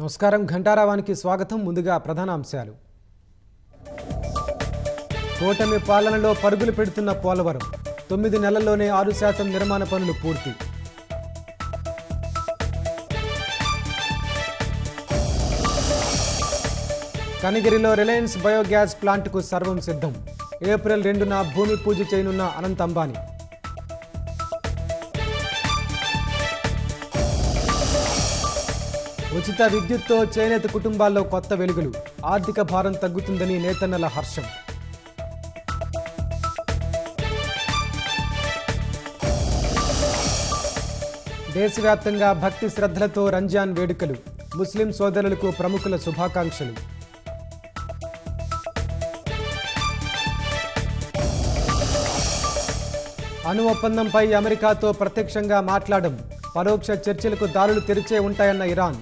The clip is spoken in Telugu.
నమస్కారం. ఘంటారావానికి స్వాగతం. ముందుగా ప్రధాన అంశాలు. కూటమి పాలనలో పరుగులు పెడుతున్న పోలవరం 9 నెలల్లోనే 6% నిర్మాణ పనులు పూర్తి. కనిగిరిలో రిలయన్స్ బయోగ్యాస్ ప్లాంట్కు సర్వం సిద్ధం. ఏప్రిల్ 2న భూమి పూజ చేయనున్న అనంత్ అంబానీ. ఉచిత విద్యుత్తో చేనేత కుటుంబాల్లో కొత్త వెలుగులు. ఆర్థిక భారం తగ్గుతుందని నేతన్నల హర్షం. దేశవ్యాప్తంగా భక్తి శ్రద్ధలతో రంజాన్ వేడుకలు. ముస్లిం సోదరులకు ప్రముఖుల శుభాకాంక్షలు. అణు ఒప్పందంపై అమెరికాతో ప్రత్యక్షంగా మాట్లాడడం. పరోక్ష చర్చలకు దారులు తెరిచే ఉంటాయన్న ఇరాన్.